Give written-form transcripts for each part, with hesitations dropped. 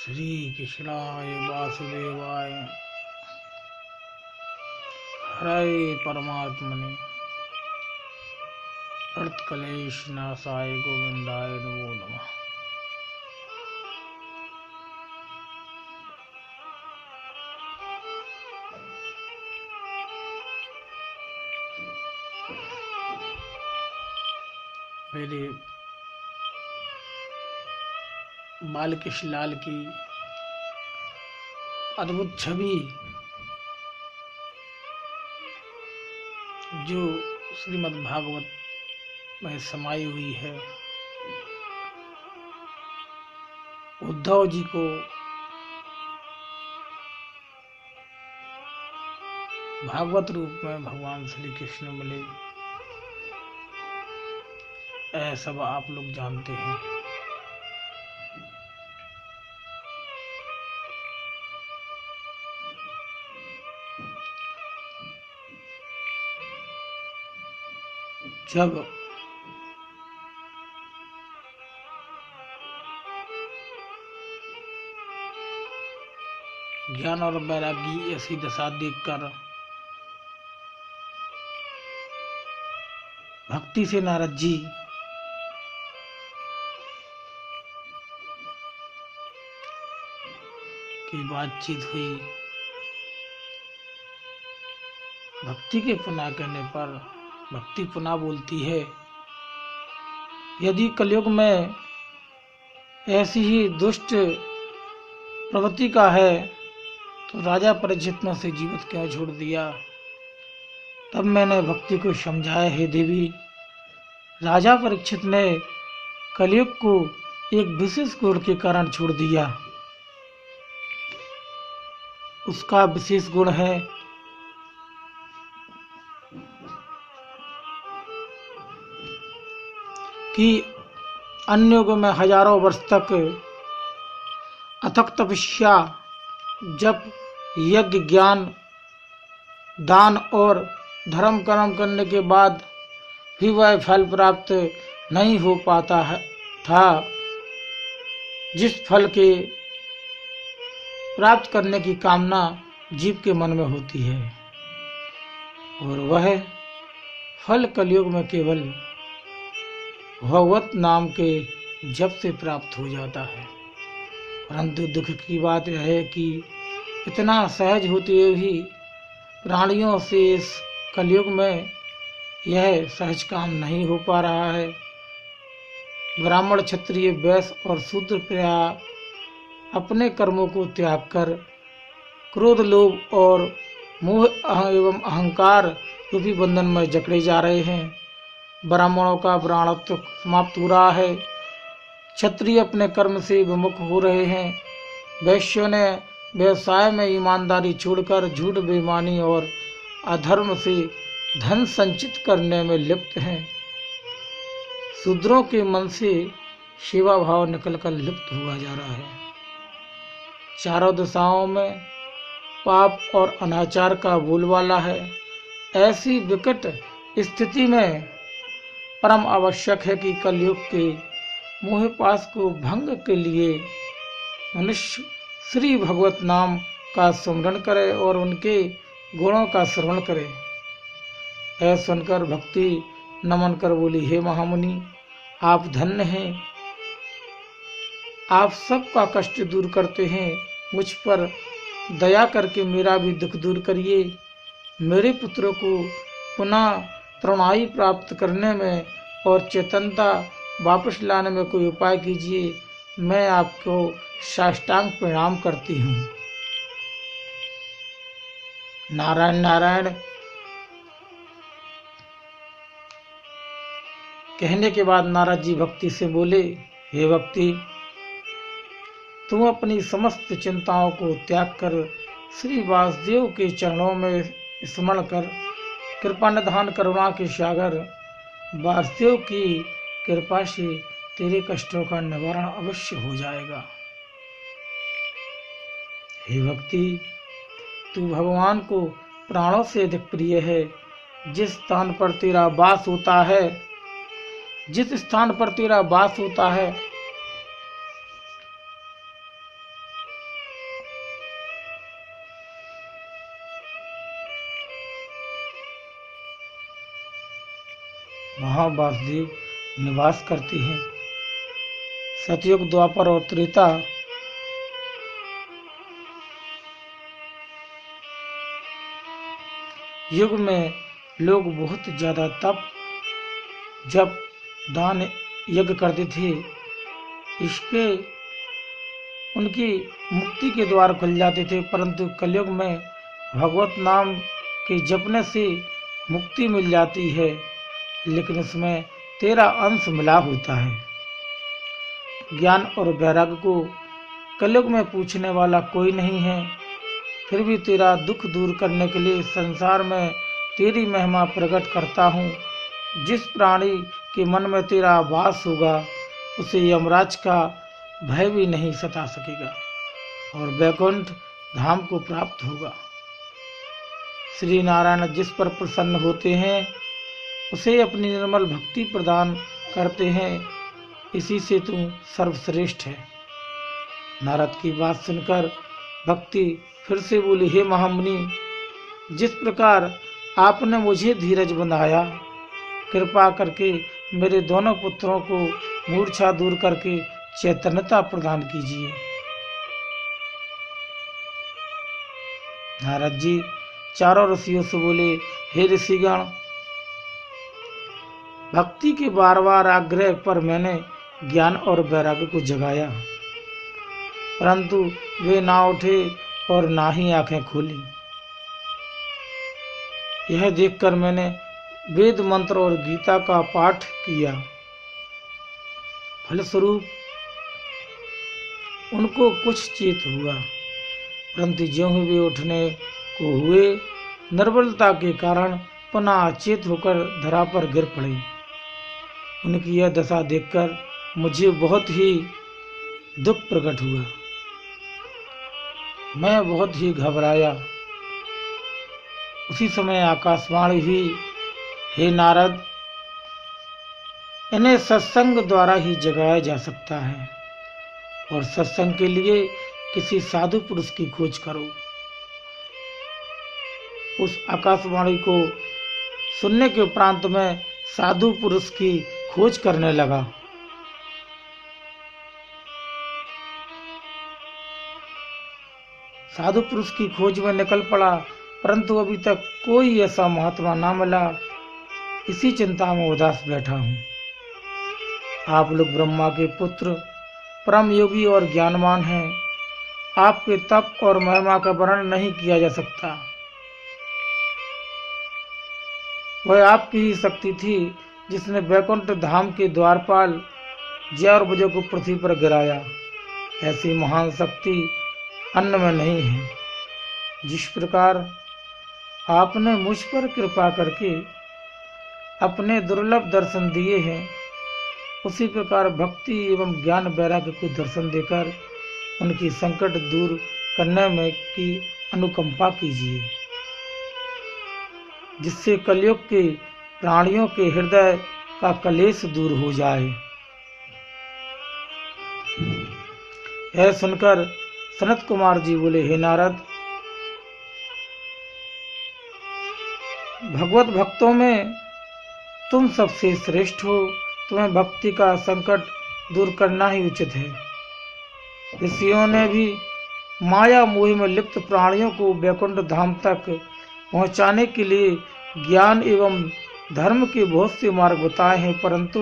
श्री कृष्णाय वासुदेवाय हरे परमात्मने अर्तकलेश नाशाय गोविंदाय नमो नमः। मेरे बालकृष्ण लाल की अद्भुत छवि जो श्रीमद् भागवत में समाई हुई है, उद्धव जी को भागवत रूप में भगवान श्री कृष्ण मिले, यह सब आप लोग जानते हैं। जब ज्ञान और वैरागी ऐसी दशा देखकर भक्ति से नारद जी की बातचीत हुई। भक्ति के पुनः कहने पर भक्ति पुनः बोलती है, यदि कलयुग में ऐसी ही दुष्ट प्रवृत्ति का है तो राजा परीक्षित ने उसे जीवित क्यों छोड़ दिया। तब मैंने भक्ति को समझाया, हे देवी, राजा परीक्षित ने कलयुग को एक विशेष गुण के कारण छोड़ दिया। उसका विशेष गुण है कि अन्य युग में हजारों वर्ष तक अथक तपस्या, जप, यज्ञ, ज्ञान, दान और धर्म कर्म करने के बाद भी वह फल प्राप्त नहीं हो पाता था जिस फल के प्राप्त करने की कामना जीव के मन में होती है, और वह फल कलयुग में केवल भगवत नाम के जप से प्राप्त हो जाता है। परंतु दुख की बात यह है कि इतना सहज होते हुए भी प्राणियों से इस कलयुग में यह सहज काम नहीं हो पा रहा है। ब्राह्मण, क्षत्रिय, वैश्य और शूद्र प्राय अपने कर्मों को त्याग कर क्रोध, लोभ और मोह एवं अहंकार रूपी बंधन में जकड़े जा रहे हैं। ब्राह्मणों का ब्राह्मणत्व समाप्त हो रहा है, क्षत्रिय अपने कर्म से विमुख हो रहे हैं, वैश्यों ने व्यवसाय में ईमानदारी छोड़कर झूठ, बेईमानी और अधर्म से धन संचित करने में लिप्त हैं। शूद्रों के मन से सेवा भाव निकलकर लिप्त हुआ जा रहा है। चारों दिशाओं में पाप और अनाचार का बोलबाला है। ऐसी विकट स्थिति में परम आवश्यक है कि कलयुग के मोह पाश को भंग के लिए मनुष्य श्री भगवत नाम का स्मरण करे और उनके गुणों का श्रवण करे। ऐसा सुनकर भक्ति नमन कर बोली, हे महामुनि, आप धन्य हैं, आप सबका कष्ट दूर करते हैं, मुझ पर दया करके मेरा भी दुख दूर करिए। मेरे पुत्रों को पुनः तरुणाई प्राप्त करने में और चेतनता वापस लाने में कोई उपाय कीजिए। मैं आपको साष्टांग प्रणाम करती हूँ। नारायण नारायण कहने के बाद नारद जी भक्ति से बोले, हे भक्ति, तुम अपनी समस्त चिंताओं को त्याग कर श्री वासुदेव के चरणों में स्मरण कर कृपा निधान करुणा के सागर वासुदेव की कृपा से तेरे कष्टों का निवारण अवश्य हो जाएगा। हे भक्ति, तू भगवान को प्राणों से अधिक प्रिय है। जिस स्थान पर तेरा वास होता है, वहाँ वासुदेव निवास करते हैं। सतयुग, द्वापर और त्रेता युग में लोग बहुत ज्यादा तप, जब दान यज्ञ करते थे, इसके उनकी मुक्ति के द्वार खुल जाते थे। परंतु कलयुग में भगवत नाम के जपने से मुक्ति मिल जाती है, लेकिन इसमें तेरा अंश मिला होता है। ज्ञान और वैराग्य को कलयुग में पूछने वाला कोई नहीं है, फिर भी तेरा दुख दूर करने के लिए संसार में तेरी महिमा प्रकट करता हूँ। जिस प्राणी के मन में तेरा वास होगा, उसे यमराज का भय भी नहीं सता सकेगा और वैकुंठ धाम को प्राप्त होगा। श्री नारायण जिस पर प्रसन्न होते हैं, उसे अपनी निर्मल भक्ति प्रदान करते हैं। इसी से तू सर्वश्रेष्ठ है। नारद की बात सुनकर भक्ति फिर से बोली, हे महामुनि, जिस प्रकार आपने मुझे धीरज बनाया, कृपा करके मेरे दोनों पुत्रों को मूर्छा दूर करके चैतन्यता प्रदान कीजिए। नारद जी चारों ऋषियों से बोले, हे ऋषिगण, भक्ति के बार बार आग्रह पर मैंने ज्ञान और वैराग्य को जगाया, परंतु वे ना उठे और ना ही आंखें खोली। यह देखकर मैंने वेद मंत्र और गीता का पाठ किया। फलस्वरूप उनको कुछ चेत हुआ, परंतु ज्यों ही वे उठने को हुए, निर्बलता के कारण पुनः अचेत होकर धरा पर गिर पड़े। उनकी यह दशा देखकर मुझे बहुत ही दुख प्रकट हुआ। मैं बहुत ही घबराया। उसी समय आकाशवाणी हुई, हे नारद, इन्हें सत्संग द्वारा ही जगाया जा सकता है और सत्संग के लिए किसी साधु पुरुष की खोज करो। उस आकाशवाणी को सुनने के उपरांत में साधु पुरुष की खोज करने लगा। साधु पुरुष की खोज में निकल पड़ा, परंतु अभी तक कोई ऐसा महात्मा ना मिला। इसी चिंता में उदास बैठा हूँ। आप लोग ब्रह्मा के पुत्र, परम योगी और ज्ञानवान हैं। आपके तप और महिमा का वर्णन नहीं किया जा सकता। वह आपकी ही शक्ति थी जिसने वैकुंठ धाम के द्वारपाल जय और विजय को पृथ्वी पर गिराया। ऐसी महान शक्ति अन्य में नहीं है। जिस प्रकार आपने मुझ पर कृपा करके अपने दुर्लभ दर्शन दिए हैं, उसी प्रकार भक्ति एवं ज्ञान वैराग्य को दर्शन देकर उनकी संकट दूर करने में की अनुकंपा कीजिए, जिससे कलयुग के प्राणियों के हृदय का कलेश दूर हो जाए। यह सुनकर सनत कुमार जी बोले, हे नारद, भगवत भक्तों में तुम सबसे श्रेष्ठ हो। तुम्हें भक्ति का संकट दूर करना ही उचित है। ऋषियों ने भी माया मोह में लिप्त प्राणियों को वैकुंठ धाम तक पहुंचाने के लिए ज्ञान एवं धर्म के बहुत से मार्ग बताए हैं, परंतु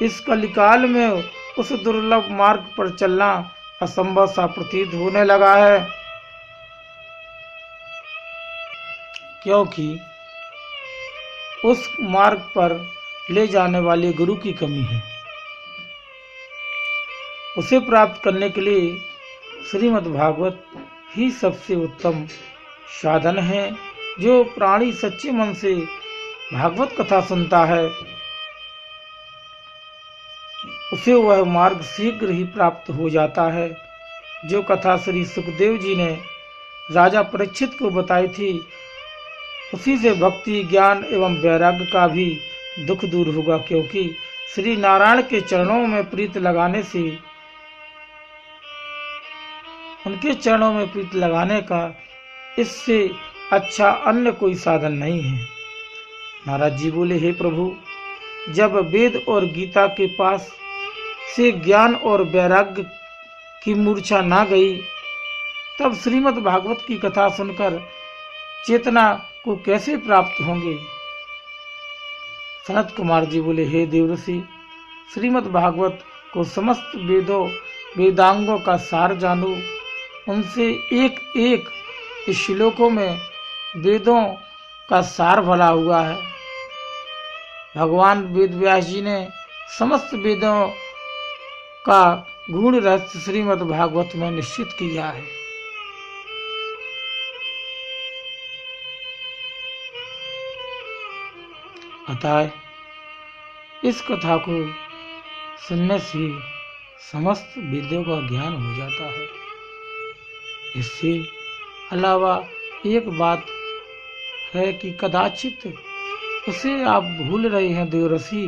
इस कलिकाल में उस दुर्लभ मार्ग पर चलना असंभव सा प्रतीत होने लगा है, क्योंकि उस मार्ग पर ले जाने वाले गुरु की कमी है। उसे प्राप्त करने के लिए श्रीमद् भागवत ही सबसे उत्तम साधन है। जो प्राणी सच्चे मन से भागवत कथा सुनता है, उसे वह मार्ग शीघ्र ही प्राप्त हो जाता है। जो कथा श्री सुखदेव जी ने राजा परीक्षित को बताई थी, उसी से भक्ति, ज्ञान एवं वैराग्य का भी दुख दूर होगा, क्योंकि श्री नारायण के चरणों में प्रीत लगाने से, उनके चरणों में प्रीत लगाने का इससे अच्छा अन्य कोई साधन नहीं है। नारद जी बोले, हे प्रभु, जब वेद और गीता के पास से ज्ञान और वैराग्य की मूर्छा ना गई, तब श्रीमद् भागवत की कथा सुनकर चेतना को कैसे प्राप्त होंगे? सनत कुमार जी बोले, हे देवर्षि, श्रीमद् भागवत को समस्त वेदांगों का सार जानू। उनसे एक एक श्लोकों में वेदों का सार भरा हुआ है। भगवान वेद व्यास जी ने समस्त वेदों का गूढ़ रहस्य श्रीमद् भागवत में निश्चित किया है। अतः इस कथा को सुनने से समस्त वेदों का ज्ञान हो जाता है। इससे अलावा एक बात है कि कदाचित उसे आप भूल रहे हैं देवर्षि,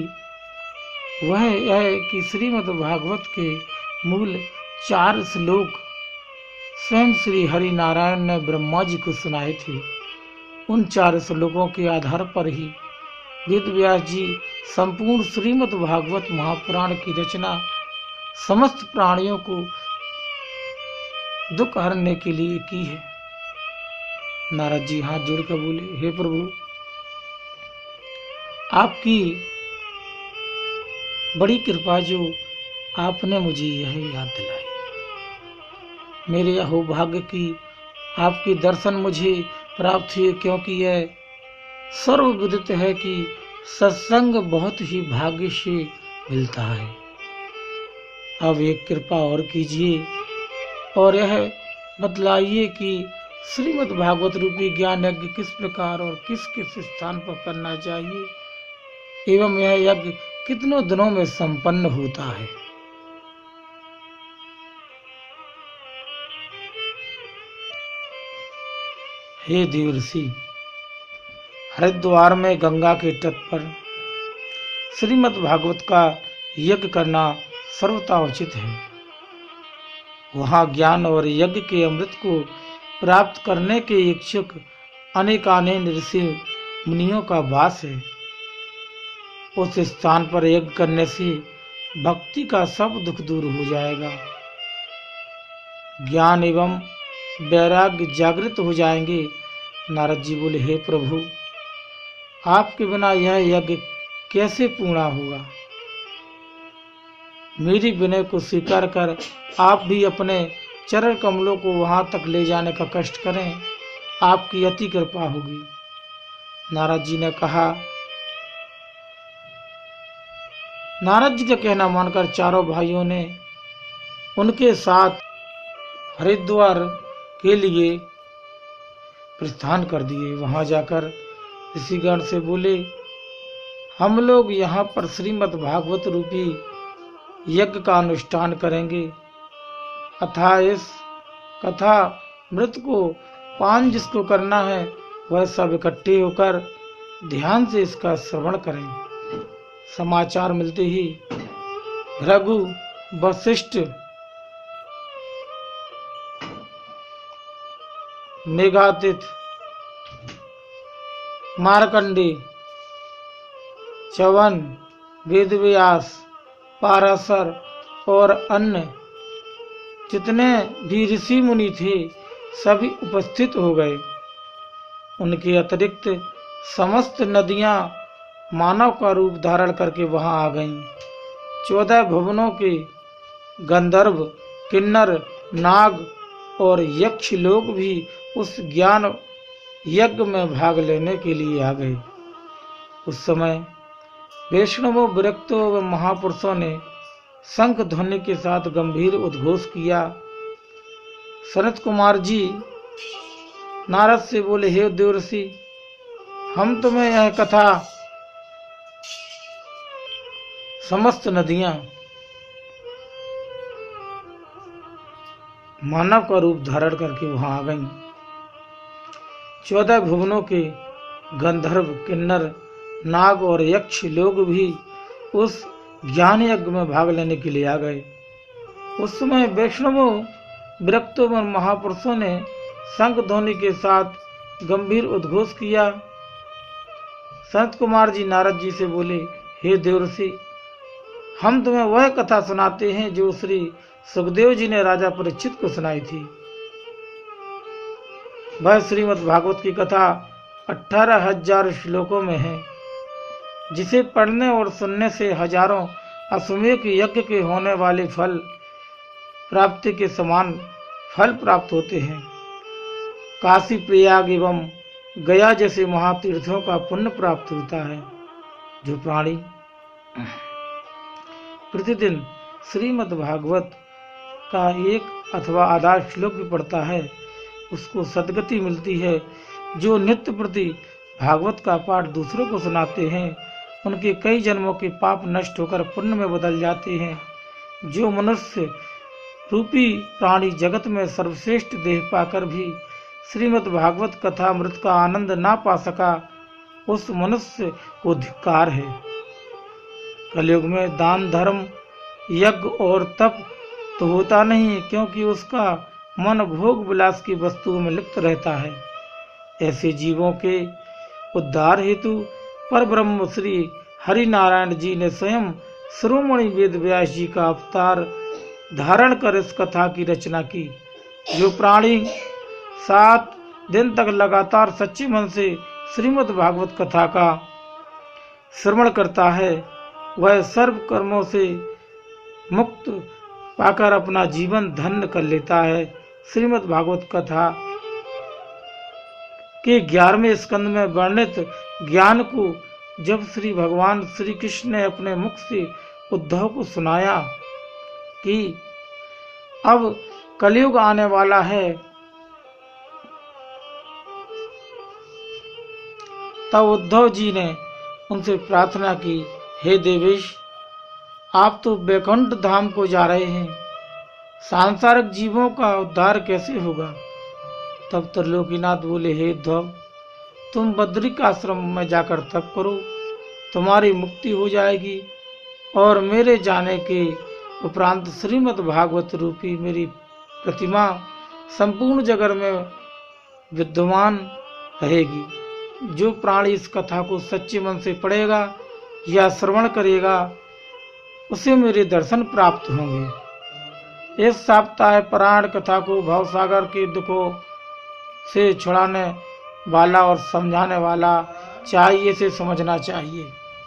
वह यह कि श्रीमद् भागवत के मूल 4 श्लोक स्वयं श्री हरि नारायण ने ब्रह्मा जी को सुनाए थे। उन 4 श्लोकों के आधार पर ही वेद व्यास जी संपूर्ण श्रीमद् भागवत महापुराण की रचना समस्त प्राणियों को दुख हरने के लिए की है। नारद जी हाथ जोड़कर बोले, हे प्रभु, आपकी बड़ी कृपा जो आपने मुझे यह याद दिलाई। मेरे अहोभाग्य की आपके दर्शन मुझे प्राप्त हुए, क्योंकि यह सर्वविदित है कि सत्संग बहुत ही भाग्य से मिलता है। अब एक कृपा और कीजिए और यह बतलाइए कि श्रीमद् भागवत रूपी ज्ञान यज्ञ किस प्रकार और किस किस स्थान पर करना चाहिए, एवं यह यज्ञ कितनों दिनों में संपन्न होता है। हे देवर्षि, हरिद्वार में गंगा के तट पर श्रीमद् भागवत का यज्ञ करना सर्वथा उचित है। वहाँ ज्ञान और यज्ञ के अमृत को प्राप्त करने के इच्छुक अनेकानेक ऋषि मुनियों का वास है। उस स्थान पर यज्ञ करने से भक्ति का सब दुख दूर हो जाएगा, ज्ञान एवं वैराग्य जागृत हो जाएंगे। नारद जी बोले, हे प्रभु, आपके बिना यह यज्ञ कैसे पूर्ण होगा? मेरी विनय को स्वीकार कर आप भी अपने चरण कमलों को वहां तक ले जाने का कष्ट करें, आपकी अति कृपा होगी। नारद जी ने कहा। नारद जी का कहना मानकर चारों भाइयों ने उनके साथ हरिद्वार के लिए प्रस्थान कर दिए। वहां जाकर ऋषिगण से बोले, हम लोग यहाँ पर श्रीमद् भागवत रूपी यज्ञ का अनुष्ठान करेंगे, अतः इस कथा मृत को पान जिसको करना है वह सब इकट्ठे होकर ध्यान से इसका श्रवण करें। समाचार मिलते ही भृगु, वशिष्ठ, मेघातिथ, मार्कंडे, च्यवन, वेदव्यास, पाराशर और अन्य जितने भी ऋषि मुनि थे सभी उपस्थित हो गए। उनके अतिरिक्त समस्त नदियां मानव का रूप धारण करके वहां आ गईं। 14 भुवनों के गंधर्व, किन्नर, नाग और यक्ष लोग भी उस ज्ञान यज्ञ में भाग लेने के लिए आ गए। उस समय वैष्णवों, विरक्तों व महापुरुषों ने शंख ध्वनि के साथ गंभीर उद्घोष किया। सनत कुमार जी नारद से बोले, हे देवर्षि, हम तुम्हें यह कथा समस्त नदियां मानव का रूप धारण करके वहां आ गईं। 14 भुवनों के गंधर्व, किन्नर, नाग और यक्ष लोग भी उस ज्ञान यज्ञ में भाग लेने के लिए आ गए। उस समय वैष्णवों, विरक्तों और महापुरुषों ने शंख ध्वनि के साथ गंभीर उद्घोष किया। संत कुमार जी नारद जी से बोले, हे देवर्षि, हम तुम्हें वह कथा सुनाते हैं जो श्री सुखदेव जी ने राजा परीक्षित को सुनाई थी। वह श्रीमद् भागवत की कथा 18,000 श्लोकों में है, जिसे पढ़ने और सुनने से हजारों अश्वमेध यज्ञ के होने वाले फल प्राप्ति के समान फल प्राप्त होते हैं। काशी, प्रयाग एवं गया जैसे महातीर्थों का पुण्य प्राप्त होता है। जो प्राणी प्रतिदिन श्रीमद् भागवत का एक अथवा आधा श्लोक भी पढ़ता है, उसको सद्गति मिलती है। जो नित्य प्रति भागवत का पाठ दूसरों को सुनाते हैं, उनके कई जन्मों के पाप नष्ट होकर पुण्य में बदल जाते हैं। जो मनुष्य रूपी प्राणी जगत में सर्वश्रेष्ठ देह पाकर भी श्रीमद् भागवत कथा अमृत का आनंद ना पा सका, उस मनुष्य को धिक्कार है। कलयुग में दान, धर्म, यज्ञ और तप तो होता नहीं, क्योंकि उसका मन भोग विलास की वस्तुओं में लिप्त रहता है। ऐसे जीवों के उद्धार हेतु पर ब्रह्म श्री हरि नारायण जी ने स्वयं शिरोमणि वेद व्यास जी का अवतार धारण कर इस कथा की रचना की। जो प्राणी 7 दिन तक लगातार सच्चे मन से श्रीमद् भागवत कथा का श्रवण करता है, वह सर्व कर्मों से मुक्त पाकर अपना जीवन धन्य कर लेता है। श्रीमद् भागवत कथा के 11वें स्कंद में वर्णित ज्ञान को जब श्री भगवान श्री कृष्ण ने अपने मुख से उद्धव को सुनाया कि अब कलयुग आने वाला है, तब उद्धव जी ने उनसे प्रार्थना की, हे देवेश, आप तो वैकुंठ धाम को जा रहे हैं, सांसारिक जीवों का उद्धार कैसे होगा? तब त्रिलोकीनाथ बोले, हे उद्धव, तुम बद्रिक आश्रम में जाकर तप करो, तुम्हारी मुक्ति हो जाएगी और मेरे जाने के उपरांत श्रीमद् भागवत रूपी मेरी प्रतिमा संपूर्ण जगत में विद्यमान रहेगी। जो प्राणी इस कथा को सच्चे मन से पढ़ेगा या श्रवण करेगा, उसे मेरे दर्शन प्राप्त होंगे। इस सप्ताह पुराण कथा को भवसागर के दुखों से छुड़ाने वाला और समझाने वाला चाहिए से समझना चाहिए।